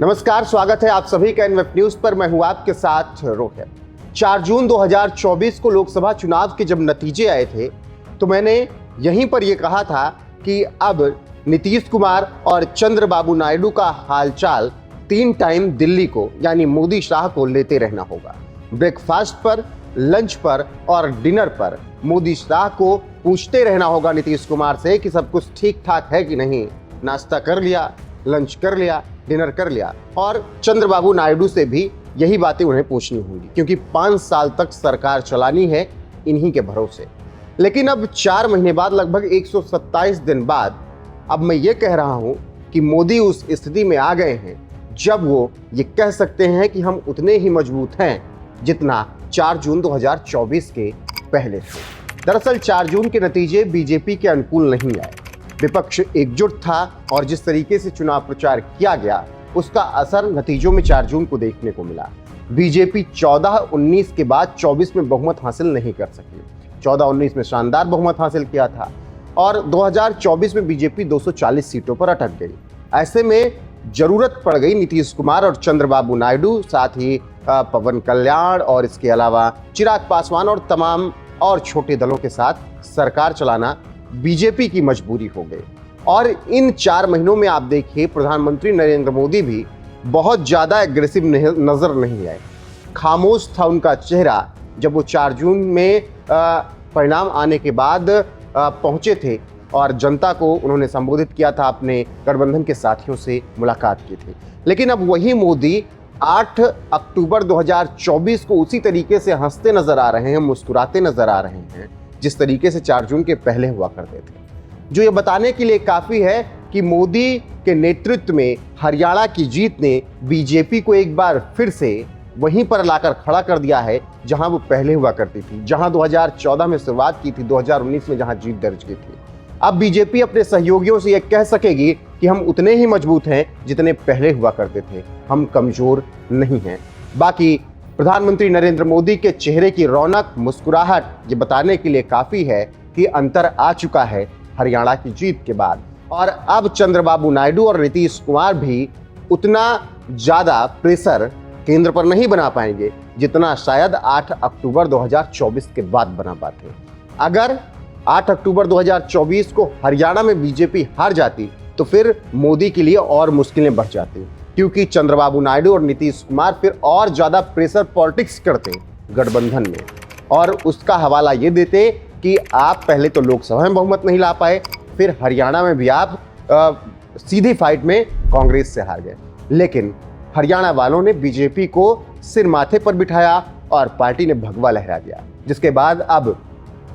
नमस्कार, स्वागत है आप सभी का एनवेब न्यूज पर। मैं हूं आपके साथ रोहित। 4 जून 2024 को लोकसभा चुनाव के जब नतीजे आए थे तो मैंने यहीं पर यह कहा था कि अब नीतीश कुमार और चंद्रबाबू नायडू का हालचाल 3 टाइम दिल्ली को यानी मोदी शाह को लेते रहना होगा। ब्रेकफास्ट पर, लंच पर और डिनर पर मोदी शाह को पूछते रहना होगा नीतीश कुमार से कि सब कुछ ठीक ठाक है कि नहीं, नाश्ता कर लिया, लंच कर लिया, डिनर कर लिया। और चंद्रबाबू नायडू से भी यही बातें उन्हें पूछनी होंगी क्योंकि 5 साल तक सरकार चलानी है इन्हीं के भरोसे। लेकिन अब 4 महीने बाद, लगभग 127 दिन बाद, अब मैं ये कह रहा हूं कि मोदी उस स्थिति में आ गए हैं जब वो ये कह सकते हैं कि हम उतने ही मजबूत हैं जितना 4 जून 2024 के पहले थे। दरअसल 4 जून के नतीजे बीजेपी के अनुकूल नहीं आए। विपक्ष एकजुट था और जिस तरीके से चुनाव प्रचार किया गया उसका असर नतीजों में 4 जून को देखने को मिला। बीजेपी 14-19 के बाद 24 में बहुमत हासिल नहीं कर सकी। 14-19 में शानदार बहुमत हासिल किया था और 2024 में बीजेपी 240 सीटों पर अटक गई। ऐसे में जरूरत पड़ गई नीतीश कुमार और चंद्रबाबू नायडू, साथ ही पवन कल्याण और इसके अलावा चिराग पासवान और तमाम और छोटे दलों के साथ सरकार चलाना बीजेपी की मजबूरी हो गई। और इन 4 महीनों में आप देखिए प्रधानमंत्री नरेंद्र मोदी भी बहुत ज्यादा एग्रेसिव नजर नहीं आए। खामोश था उनका चेहरा जब वो 4 जून में परिणाम आने के बाद पहुंचे थे और जनता को उन्होंने संबोधित किया था, अपने गठबंधन के साथियों से मुलाकात की थी। लेकिन अब वही मोदी 8 अक्टूबर 2024 को उसी तरीके से हंसते नजर आ रहे हैं, मुस्कुराते नजर आ रहे हैं जिस तरीके से 4 जून के पहले हुआ करते थे, जो ये बताने के लिए काफी है कि मोदी के नेतृत्व में हरियाणा की जीत ने बीजेपी को एक बार फिर से वहीं पर लाकर खड़ा कर दिया है जहां वो पहले हुआ करती थी, जहां 2014 में शुरुआत की थी, 2019 में जहां जीत दर्ज की थी। अब बीजेपी अपने सहयोगियों से यह कह सकेगी कि हम उतने ही मजबूत हैं जितने पहले हुआ करते थे, हम कमजोर नहीं हैं। बाकी प्रधानमंत्री नरेंद्र मोदी के चेहरे की रौनक, मुस्कुराहट ये बताने के लिए काफी है कि अंतर आ चुका है हरियाणा की जीत के बाद। और अब चंद्रबाबू नायडू और नीतीश कुमार भी उतना ज्यादा प्रेशर केंद्र पर नहीं बना पाएंगे जितना शायद 8 अक्टूबर 2024 के बाद बना पाते। अगर 8 अक्टूबर 2024 को हरियाणा में बीजेपी हार जाती तो फिर मोदी के लिए और मुश्किलें बढ़ जाती, क्योंकि चंद्रबाबू नायडू और नीतीश कुमार फिर और ज्यादा प्रेशर पॉलिटिक्स करते गठबंधन में और उसका हवाला ये देते कि आप पहले तो लोकसभा में बहुमत नहीं ला पाए, फिर हरियाणा में भी आप सीधी फाइट में कांग्रेस से हार गए। लेकिन हरियाणा वालों ने बीजेपी को सिर माथे पर बिठाया और पार्टी ने भगवा लहरा दिया, जिसके बाद अब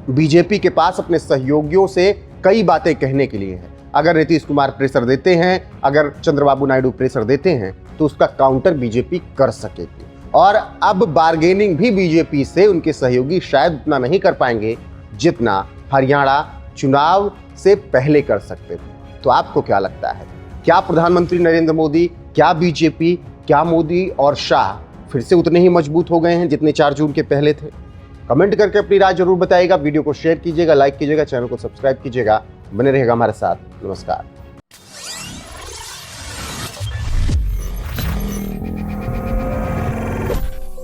बीजेपी के पास अपने सहयोगियों से कई बातें कहने के लिए है। अगर नीतीश कुमार प्रेशर देते हैं, अगर चंद्रबाबू नायडू प्रेशर देते हैं तो उसका काउंटर बीजेपी कर सकेगी। और अब बार्गेनिंग भी बीजेपी से उनके सहयोगी शायद उतना नहीं कर पाएंगे जितना हरियाणा चुनाव से पहले कर सकते थे। तो आपको क्या लगता है, क्या प्रधानमंत्री नरेंद्र मोदी, क्या बीजेपी, क्या मोदी और शाह फिर से उतने ही मजबूत हो गए हैं जितने 4 जून के पहले थे? कमेंट करके अपनी राय जरूर बताइएगा। वीडियो को शेयर कीजिएगा, लाइक कीजिएगा, चैनल को सब्सक्राइब कीजिएगा। बने रहेगा हमारे साथ। नमस्कार।